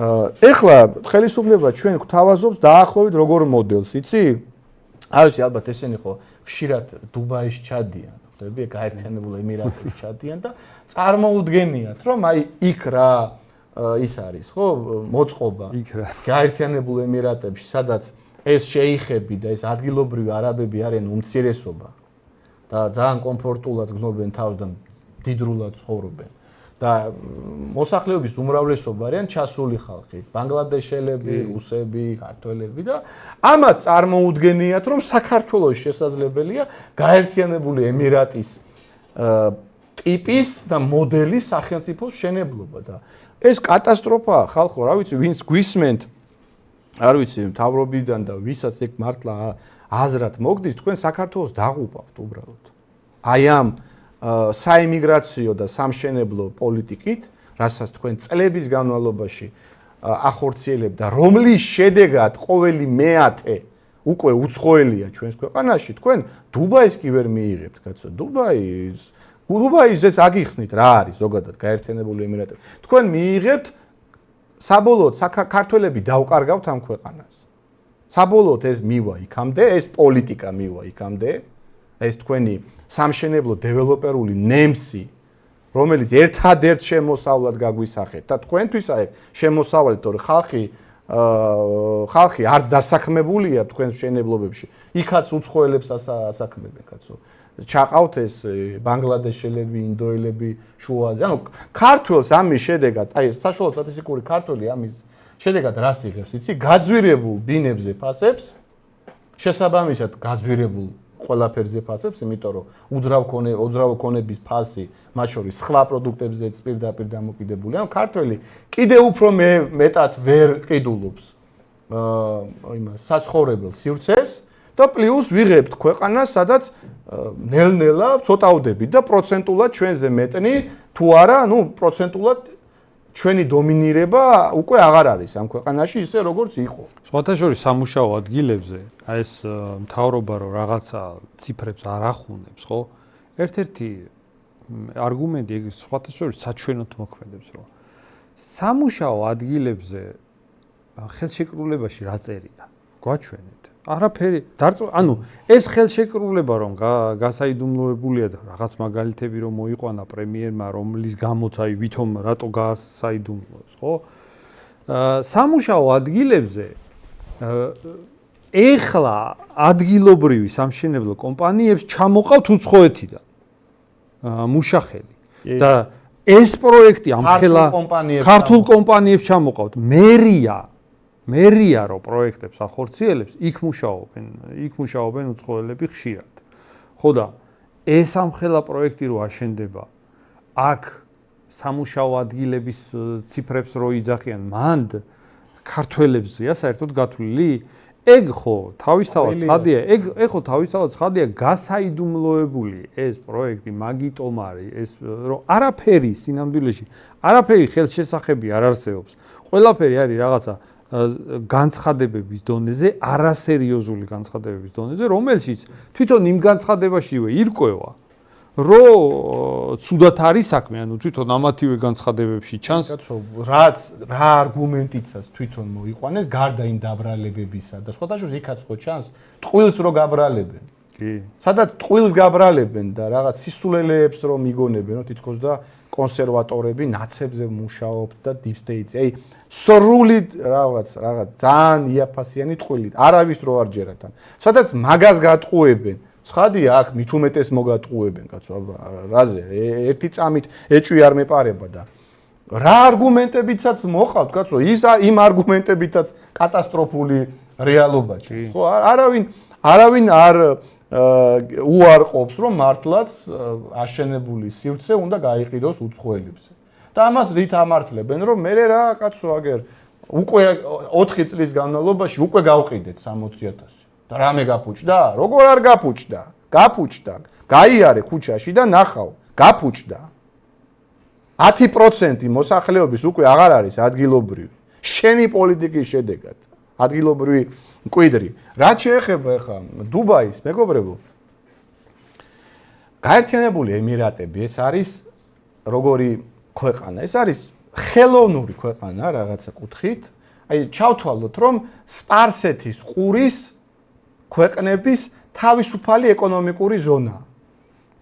ეხლა ხელისუფლება ჩვენ გვთავაზობს დაახლოებით როგორ მოდელს, იცი? არ ვიცი, ალბათ ესენი ხო ხშირად დუბაის ჩადიან, ხვდები, გაერთიანებულ ემირატებში ჩადიან და წარმოუდგენიათ, რომ აი იქ რა ის არის, ხო, მოწყობა გაერთიანებულ ემირატებში, სადაც ეს შეიხები და ეს ადგილობრივი არაბები არიან უმცირესობა და ძალიან კომფორტულად გრძნობენ თავს და დიდრულად ცხოვრობენ. და მოსახლეობის უმრავლესობა არიან ჩასული ხალხი, ბანგლადეშელები, რუსები, ქართველები და ამათ წარმოუდგენიათ, რომ საქართველოს შესაძლებელია გაერთიანებული ემირატის ტიპის და მოდელის სახელმწიფოს მშენებლობა და ეს კატასტროფაა ხალხო, რა ვიცი, ვინც გვისმენთ, არ ვიცი, მთავრობიდან და ვისაც ეგ მართლა აზრად მოგდის, თქვენ საქართველოს დაღუპავთ უბრალოდ. აი ამ საიმიგრაციო და სამშენებლო პოლიტიკით, რასაც თქვენ წლების განმავლობაში ახორციელებთ და რომლის შედეგად ყოველი მეათე უკვე უცხოელია ჩვენს ქვეყანაში, თქვენ დუბაის კი ვერ მიიღებთ, კაცო. დუბაისზეც აგიხსნით რა არის ზოგადად გაერთიანებული ემირატები. თქვენ მიიღებთ საბოლოოდ საქართველები დავკარგავთ ამ ქვეყანას. საბოლოოდ ეს მივა იქამდე, ეს პოლიტიკა მივა იქამდე, ეს თქვენი სამშენებლო დეველოპერული ნემსი, რომელიც ერთადერთ შემოსავლად გაგვისახეთ და თქვენთვის აი შემოსავალი, თორე ხალხი არც დასაქმებულია თქვენ მშენებლობებში. იქაც უცხოელებს ასაქმებენ, კაცო. ჩაყავთ ეს ბანგლადეშელები, ინდოელები შუაზე. ანუ ქართველს ამის შედეგად, აი საშუალო სტატისტიკური ქართველი ამის შედეგად რას იღებს, იცი? გაძვირებულ ბინებზე ფასებს, შესაბამისად გაძვირებულ ყველაფერზე ფასებს, იმიტომ რომ უძრავ ქონების ფასი, მათ შორის სხვა პროდუქტებზეც პირდაპირ დამოკიდებული. ანუ ქართველი კიდე უფრო მეტად ვერ ყიდულობს იმას საცხოვრებელ სივრცეს და პლუს ვიღებთ ქვეყანას, სადაც ნელ-ნელა ცოტაოდები და პროცენტულად ჩვენზე მეტნი თუ არა, ну პროცენტულად ჩვენი დომინირება უკვე აღარ არის ამ ქვეყანაში ისე როგორც იყო. სხვათა შორის სამუშაო ადგილებზე აი ეს მთავრობა რომ რაღაცა ციფრებს არ ახუნებს, ხო? ერთ-ერთი არგუმენტი ეგ სხვათა შორის საჩვენოდ მოქმედებს, რომ სამუშაო ადგილებზე ხელშეკრულებაში რა წერია? გვაჩვენეთ. არაფერი ანუ ეს ხელშეკრულება რომ გასაიდუმლოებულია და რაღაც მაგალითები რომ მოიყვანა პრემიერმა, რომლის გამოც აი ვითომ რატო გასაიდუმლოებს, ხო? სამუშაო ადგილებზე ეხლა ადგილობრივი სამშენებლო კომპანიებს ჩამოყავთ უცხოეთიდან მუშახელი და ეს პროექტი ამხელა ქართულ კომპანიებს ჩამოყავთ. მერია რო პროექტებს ახორციელებს, იქ მუშაობენ უცხოელები ხშირად. ხო და ეს ამხელა პროექტი რო აშენდება, აქ სამუშაო ადგილების ციფრებს რო იძახიან, მანდ ქართველებზეა საერთოდ გათვლილი? ეგ ხო თავისთავად ცხადია, გასაიდუმლოებული ეს პროექტი, მაგიტომ არის ეს რომ არაფერი სინამდვილეში, არაფერი ხელშესახები არ არსებობს. ყველაფერი არის რაღაცა განცხადებების დონეზე, არასერიოზული განცხადებების დონეზე, რომელშიც თვითონ იმ განცხადებაშივე ირკვევა, რომ ცუდად არის საქმე, ანუ თვითონ ამათივე განცხადებებში ჩანს. რა არგუმენტიცაც თვითონ მოიყვანეს გარდა იმ დაბრალებებისა და სხვათა შორის იქაც ხო ჩანს ტყუილს რო გაბრალებენ. კი. სადაც ტყუილს გაბრალებენ და რაღაც სისულელეებს რომ იგონებენ, რომ თითქოს და კონსერვატორები ნაცებზე მუშაობთ და deep state-ი. აი სრული რაღაც ძალიან იაფასიანი ტყუილი, არავის რო არ ჯერათან. სადაც მაგას გატყუებენ. ცხადია, აქ მით უმეტეს მოგატყუებენ, კაცო, რაზე? ერთი წამით ეჭვი არ მეპარება და რა არგუმენტებიცაც მოყავთ, კაცო, იმ არგუმენტებითაც კატასტროფული რეალობაა. ხო, არავინ არ უარყოფს, რომ მართლაც აშენებული სივრცე უნდა გაიყიდოს უცხოელებზე. და ამას რით ამართლებენ, რომ მე რა, კაცო, აგერ უკვე 4 წლის განმავლობაში უკვე გავყიდეთ 60,000. და რამე გაფუჭდა? როგორ არ გაფუჭდა? გაფუჭდა. გაიარე ქუჩაში და ნახავ, გაფუჭდა. 10% მოსახლეობის უკვე აღარ არის ადგილობრივი. შენი პოლიტიკის შედეგად. ადგილობრივი მკვიდრი. რაც შეეხება ახლა დუბაის, მეგობრებო, გაერთიანებული ემირატები ეს არის როგორი ქვეყანა? ეს არის ხელოვნური ქვეყანა რაღაცა კუთხით, აი ჩავთვალოთ, რომ სპარსეთის ყურის ქვეყნების თავისუფალი ეკონომიკური ზონაა.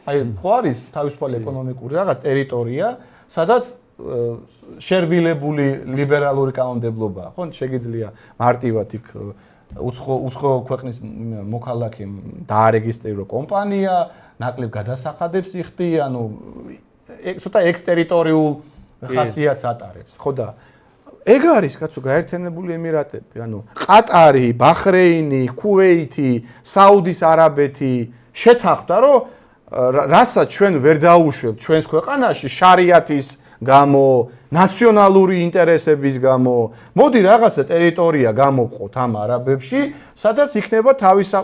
აი ხო არის თავისუფალი ეკონომიკური რაღაც ტერიტორია, სადაც შერბილებული ლიბერალური კანონმდებლობაა, ხო? შეგიძლია მარტივად იქ უცხო ქვეყნის მოქალაქე დაარეგისტრირო კომპანია, ნაკლებ გადასახადებს იხდი, ანუ ცოტა ექსტერიტორიულ ხასიათს ატარებს, ხო და ეგ არის კაცო გაერთიანებული ემირატები, ანუ ყატარი, ბაჰრეინი, ქუვეითი, საუდის არაბეთი შეთანხმდა, რომ რასაც ჩვენ ვერ დაუშვებთ ჩვენს ქვეყანაში შარიათის გამო, ნაციონალური ინტერესების გამო, მოდი რაღაცა ტერიტორია გამოვყოთ ამ არაბებში, სადაც იქნება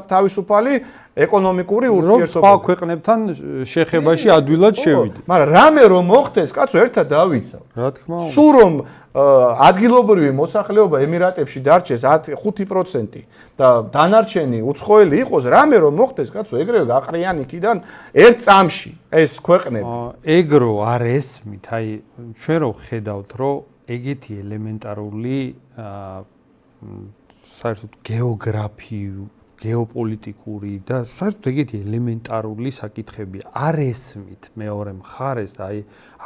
თავისუფალი ეკონომიკური ურთიერთობები. სხვა ქვეყნებთან შეხებაში ადვილად შევიდეთ. მაგრამ რამე რომ მოხდეს, კაცო, ერთად დავიცავ. რა თქმა უნდა. სულ რომ ადგილობრივი მოსახლეობა ემირატებში დარჩეს 5% და დანარჩენი უცხოელი იყოს, რამე რომ მოხდეს, კაცო, ეგრევე გაყრიან იქიდან ერთ წამში ეს ქვეყნები. ეგრო არ ესმით, აი ჩვენ რო ხედავთ, რომ ეგეთი ელემენტარული საერთოდ გეოპოლიტიკური და საერთოდ ეგეთი ელემენტარული საკითხები არ ესმით მეორე მხარეს და აი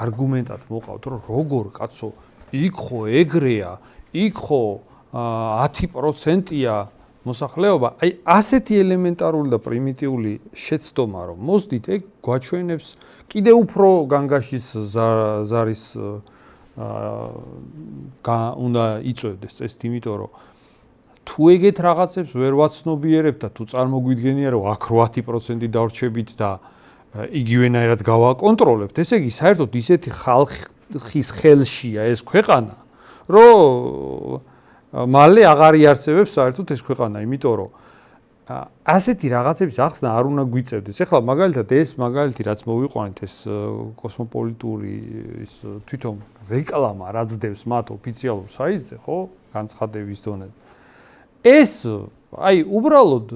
არგუმენტად მოყავთ, რომ როგორ კაცო იქ ხო ეგრეა, იქ ხო 10%-ია მოსახლეობა, აი ასეთი ელემენტარული და პრიმიტიული შეცდომა რომ მოსდით, ეგ გვაჩვენებს კიდევ უფრო განგაშის ზარის უნდა იწევდეს წესით, იმიტომ რომ თუ ეგეთ რაღაცებს ვერ ვაცნობიერებთ და თუ წარმოგვიდგენია რომ აქ 80% დავრჩებით და იგივენაირად გავაკონტროლებთ, ესე იგი საერთოდ ისეთი ხალხის ხელშია ეს ქვეყანა, რომ მალე აღარ იარსებებს საერთოდ ეს ქვეყანა, იმიტომ რომ ასეთი რაღაცების ახსნა არ უნდა გვიწევდეს. ეხლა მაგალითად ეს მაგალითი რაც მოვიყვანეთ ეს კოსმოპოლიტური ის თვითონ რეკლამა რაც დევს მათ ოფიციალურ საიტზე, ხო, განცხადების დონეზე. ეს აი უბრალოდ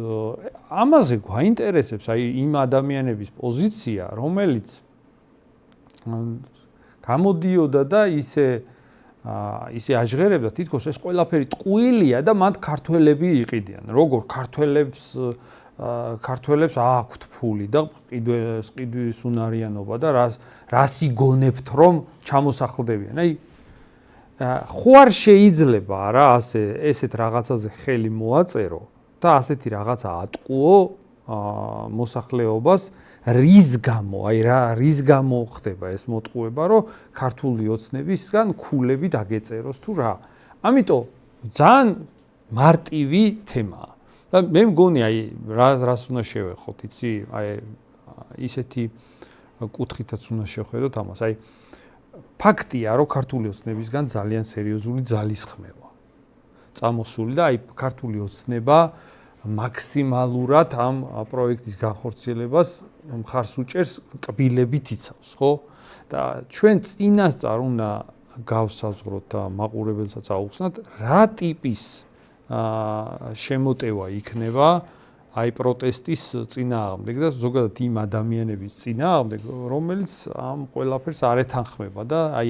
ამაზე გვაინტერესებს აი იმ ადამიანების პოზიცია, რომელიც გამოდიოდა და ისე აჟღერებდა თითქოს ეს ყველაფერი ტყუილია და მათ ქართველები იყიდიან. როგორ ქართველებს აქვთ ფული და ყიდვის უნარიანობა და რას იგონებთ რომ ჩამოსახლდებიან. აი ხო არ შეიძლება რა ესეთ რაღაცაზე ხელი მოაწერო და ასეთი რაღაცა ატყუო მოსახლეობას რის გამო, აი რის გამო ხდება ეს მოტყუება, რომ ქართული ოცნებისგან ქულები დაგეწეროს თუ რა. ამიტომ ძალიან მარტივი თემაა. და მე მგონი აი რას უნდა შევეხოთ, იცი? აი ისეთი კუთხითაც უნდა შევხედოთ ამას. აი ფაქტია, რომ ქართული ოცნებისგან ძალიან სერიოზული ძალისხმევა წამოსული და აი ქართული ოცნება მაქსიმალურად ამ პროექტის განხორციელებას მხარს უჭერს, კბილებით იცავს, ხო? და ჩვენ წინასწარ უნდა გავსაზღვროთ და მაყურებელსაც აუხსნათ, რა ტიპის შემოტევა იქნება აი პროტესტის წინააღმდეგ და ზოგადად იმ ადამიანების წინააღმდეგ, რომელიც ამ ყველაფერს არ ეთანხმება და აი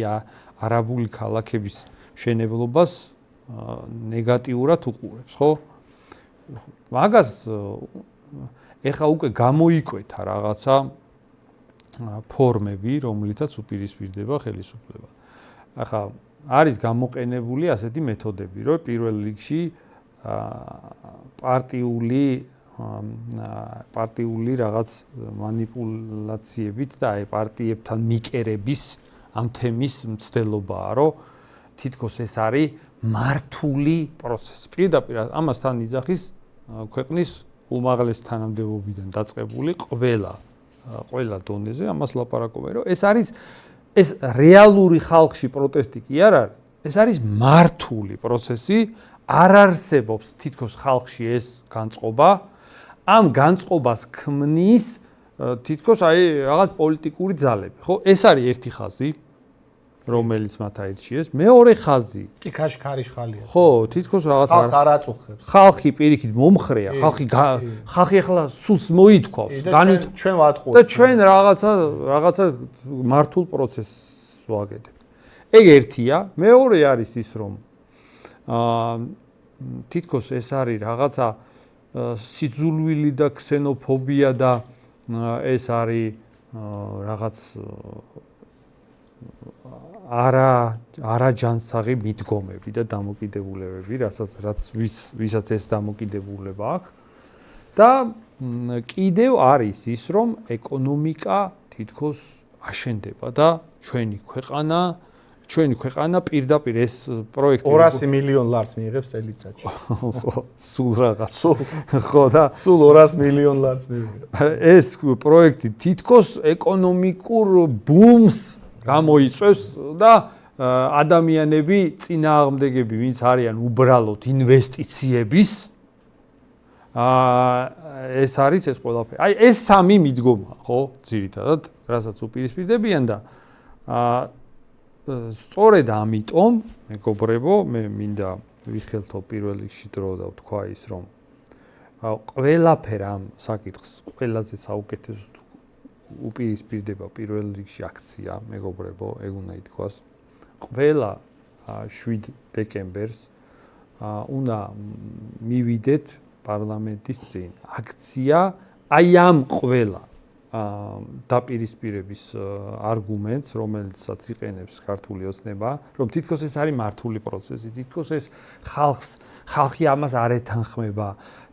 არაბული ქალაქების მშენებლობას ნეგატიურად უყურებს, ხო? მაგას ეხა უკვე გამოიკვეთა რაღაცა ფორმები, რომლითაც უპირისპირდება ხელისუფლება. ახლა არის გამოყენებული ასეთი მეთოდები, რომ პირველ რიგში პარტიული რაღაც მანიპულაციებით და აი პარტიებთან მიკერების ამ თემის მცდელობაა, რომ თითქოს ეს არის მართული პროცესი. პირდაპირ ამასთან იძახის ქვეყნის უმაღლეს თანამდებობიდან დაწყებული ყველა დონეზე ამას ლაპარაკობენ, რომ ეს არის ეს რეალური ხალხში პროტესტი კი არ არის, ეს არის მართული პროცესი, არ არსებობს თითქოს ხალხში ეს განწყობა, ამ განწყობას ქმნის თითქოს აი რაღაც პოლიტიკური ძალები, ხო? ეს არის ერთი ხაზი, რომელიც მათ აირჩიეს, მეორე ხაზი. კი, ქარიშხალია. ხო, თითქოს რაღაც არ აწუხებს. ხალხი პირიქით მომხრეა, ხალხი ახლა სულს მოითქვავს, ჩვენ ვატყუებთ. და ჩვენ რაღაცა მართულ პროცესს ვაგებთ. ეგ ერთია, მეორე არის ის რომ თითქოს ეს არის რაღაცა სიძულვილი და ქსენოფობია და ეს არის რაღაც არაჯანსაღი მიდგომები და დამოკიდებულებები, ვისაც ეს დამოკიდებულება აქვს. და კიდევ არის ის რომ ეკონომიკა თითქოს აშენდება და ჩვენი ქვეყანა პირდაპირ ეს პროექტი 200 მილიონ ლარს მიიღებს წელიწადში. სულ რაღაც. ხო და სულ 200 მილიონ ლარს მიიღებს. ეს პროექტი თითქოს ეკონომიკურ ბუმს გამოიწვევს და ადამიანები წინააღმდეგები ვინც არიან უბრალოდ ინვესტიციების ეს არის ეს ყველაფერი. აი ეს სამი მიდგომა, ხო, ძირითადად, რასაც უპირისპირდებიან და სწორედ ამიტომ, მეგობრებო, მე მინდა ვიხელთო პირველ რიგში დრო და ვთქვა ის, რომ ყველაფერ ამ საკითხს ყველაზე საუკეთესოდ უპირისპირდება პირველ რიგში აქცია, მეგობრებო, ეგ უნდა ითქვას. ყველა 7 დეკემბერს უნდა მივიდეთ პარლამენტის წინ. აქცია აი ამ ყველა დაპირისპირების არგუმენტს, რომელსაც იყენებს ქართული ოცნება, რომ თითქოს ეს არის მართული პროცესი, თითქოს ეს ხალხი ამას არ ეთანხმება,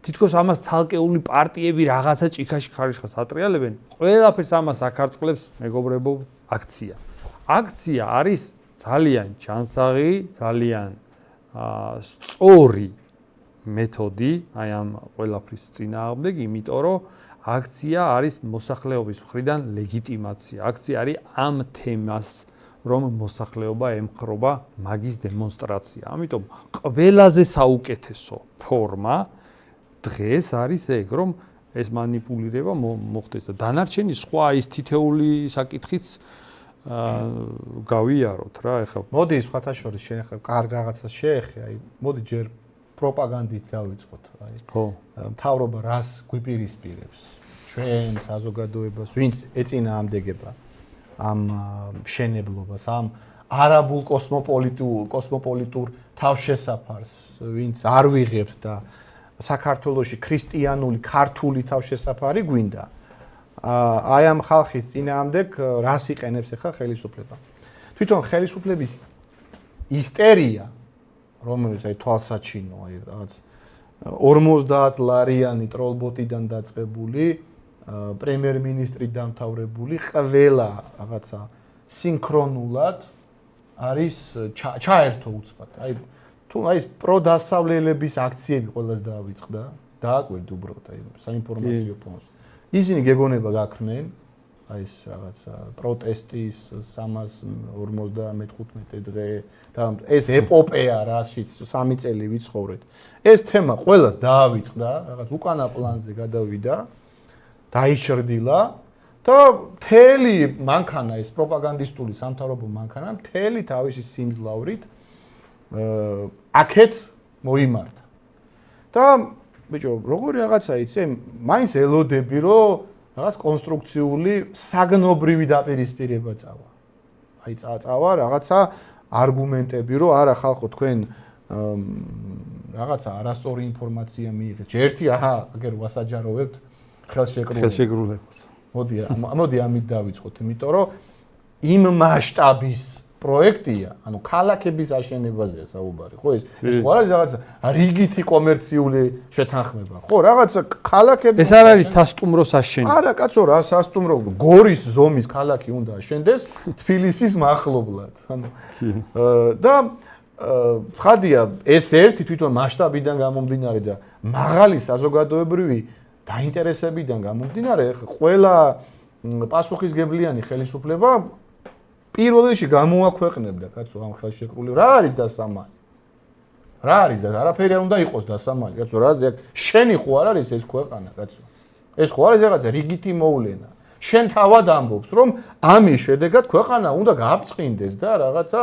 თითქოს ამას ცალკეული პარტიები რაღაცა ჭიქაში ხარისხას ატრიალებენ, ყველაფერს ამას აკარწყლებს, მეგობრებო, აქცია. აქცია არის ძალიან ჯანსაღი, ძალიან სწორი მეთოდი, აი ამ ყველაფრის წინააღმდეგ, იმიტომ რომ აქცია არის მოსახლეობის მხრიდან ლეგიტიმაცია. აქცია არის ამ თემას, რომ მოსახლეობა ემხრობა მაგის დემონსტრაცია. ამიტომ ყველაზე საუკეთესო ფორმა დღეს არის ეგ, რომ ეს манипуლირება მოხდეს და დანარჩენი სხვა ის თითეული საკითხიც გავიაროთ რა, ეხლა. მოდი სხვათა შორის შენ ახლა კარგ რაღაცას შეეხე, აი მოდი ჯერ პროპაგანდით დავიწყოთ, აი. ხო. მთავრობა რას გვიპირისპირებს? ჩვენ საზოგადოებას, ვინც ეწინააღმდეგება ამ მშენებლობას, ამ არაბულ კოსმოპოლიტურ თავშესაფარს, ვინც არ ვიღებთ და საქართველოში ქრისტიანული, ქართული თავშესაფარი გვინდა. აი ამ ხალხის წინააღმდეგ რას იყენებს ახლა ხელისუფლება? თვითონ ხელისუფლების ისტერია, რომელიც აი თვალსაჩინო, აი რაღაც 50 ლარიანი ტროლბოტიდან დაწყებული, პრემიერ-მინისტრი დამთავრებული, ყველა რაღაცა სინქრონულად არის ჩაერთო უცბად. აი თუ აი ეს პროდასავლელების აქციები ყველას დაავიწყდა, დააკვირდ უბრალოდ აი საინფორმაციო ფონს. ისინი გეგონება გაქრნენ, აი ეს რაღაცა პროტესტის 355 დღე და ეს ეპოპეა რაშიც 3 წელი ვიცხოვრეთ. ეს თემა ყველას დაავიწყდა, რაღაც უკანა პლანზე გადავიდა, დაიშრდილა და მთელი მანქანა ეს პროპაგანდისტული სამთავრობო მანქანა მთელი თავისი სიმძლავრით აქეთ მოიმართა. და ბიჭო, როგორი რაღაცა იცი, მაინც ელოდები, რომ რაღაც კონსტრუქციული საგნობრივი დაპირისპირება წავა. აი წავა რაღაცა არგუმენტები, რომ არა ხალხო თქვენ რაღაცა არასწორი ინფორმაცია მიიღეთ. ერთი აჰა, აგერ ვასაჯაროვებთ ხელშეკრულებას. მოდი ამით დავიწყოთ, იმიტომ რომ იმ მასშტაბის პროექტია, ანუ ქალაქების აშენებაზეა საუბარი, ხო ეს ხო არის რაღაცა რიგითი კომერციული შეთანხმება, ხო რაღაცა ქალაქები ეს არ არის სასტუმროს აშენება. არა, კაცო, რა სასტუმრო, გორის ზომის ქალაქი უნდა აშენდეს თბილისის მახლობლად, ანუ და ცხადია, ეს ერთი თვითონ მასშტაბიდან გამომდინარე და მაღალი საზოგადოებრივი დაინტერესებიდან გამომდინარე, ყველა პასუხისგებლიანი ხელისუფლება პირველ რიგში გამოაქვეყნებდა კაცო ამ ხელშეკრულებას. რა არის დასამალი? რა არის და არაფერი არ უნდა იყოს დასამალი, კაცო, რაზე აქ შენი ხო არ არის ეს ქვეყანა, კაცო. ეს ხო არის რაღაცა რიგითი მოვლენა. შენ თავად ამბობს, რომ ამის შედეგად ქვეყანა უნდა გააფწყინდეს და რაღაცა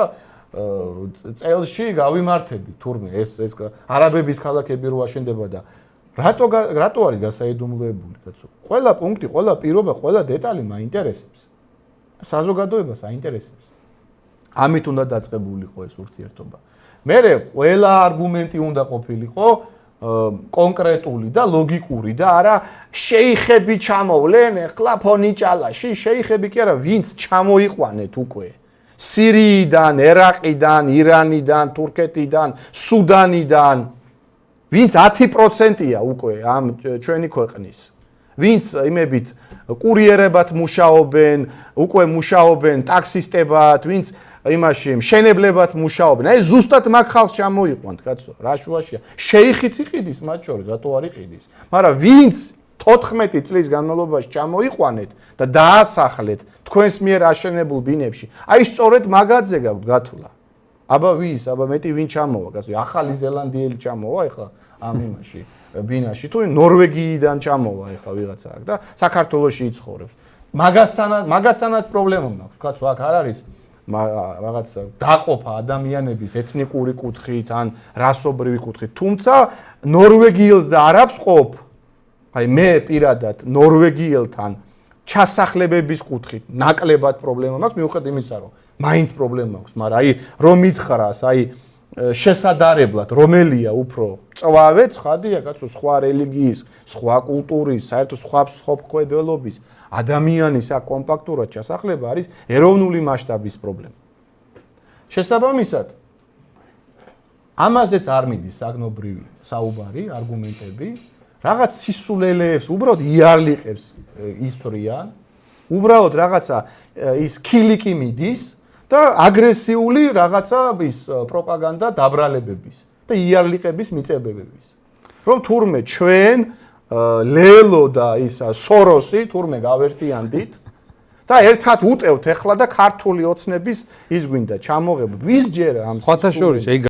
წელში გავიმართები თურმე ეს არაბების ქალაქები რო აშენდება და რატო არის გასაიდუმლოებული, კაცო? ყველა პუნქტი, ყველა პირობა, ყველა დეტალი მაინტერესებს. საზოგადოებას აინტერესებს. ამით უნდა დაწყებულიყო ეს ურთიერთობა. მერე ყველა არგუმენტი უნდა ყოფილიყო კონკრეტული და ლოგიკური და არა შეიხები ჩამოვლენ ახლა ფონიჭალაში შეიხები კი არა ვინც ჩამოიყვანეთ უკვე სირიიდან, ერაყიდან, ირანიდან, თურქეთიდან, სუდანიდან ვინც 10%-ია უკვე ამ ჩვენი ქვეყნის ვინც იმებით კურიერებად მუშაობენ, უკვე მუშაობენ ტაქსისტებად, ვინც იმაში მშენებლებად მუშაობენ. აი ზუსტად მაგ ხალხს ჩამოიყვანთ, კაცო, რა შუაშია. შეიხიც იყიდის მათ შორის, რატო არ იყიდის? მაგრამ ვინც 14 წლის განმავლობაში ჩამოიყვანეთ და დაასახლეთ თქვენს მიერ აშენებულ ბინებში. აი სწორედ მაგაძე გაქვთ გათვლა. აბა ვის, აბა მეტი ვინ ჩამოვა, კაცო, ახალი ზელანდიელი ჩამოვა ეხლა ამ იმაში ბინაში თუ ნორვეგიიდან ჩამოვა ეხლა ვიღაცა აქ და საქართველოში იცხოვრებს. მაგათანაც პრობლემა მაქვს, კაცო, აქ არ არის რაღაც დაყოფა ადამიანების ეთნიკური კუთხით ან რასობრივი კუთხით. თუმცა ნორვეგიელს და არაბს ყოფ აი მე პირადად ნორვეგიელთან ჩასახლებების კუთხით ნაკლებად პრობლემა მაქვს მიუხედავად იმისა რომ მაინც პრობლემა მაქვს, მაგრამ აი რომ მითხრას, აი შესადარებლად რომელია უფრო წვავე ცხადია კაცო სხვა რელიგიის, სხვა კულტურის, საერთოდ სხვა მსხვერპლობის ადამიანის აქ კომპაქტურად ჩასახლება არის ეროვნული მასშტაბის პრობლემა. შესაბამისად ამაზეც არ მიდის საგნობრივი საუბარი, არგუმენტები, რაღაც სისულელეებს უბრალოდ იარლიყებს ისვრიან, უბრალოდ რაღაცა ის ქილიკი მიდის და აგრესიული რაღაცა ის პროპაგანდა დაბრალებების და იარლიყების მიწებებების. რომ თურმე ჩვენ ლელო და ის სოროსი თურმე გავერთიანდით და ერთად უტევთ ახლა და ქართული ოცნების ის გვინდა ჩამოღება. ვის ჯერა ამ სხვათა შორის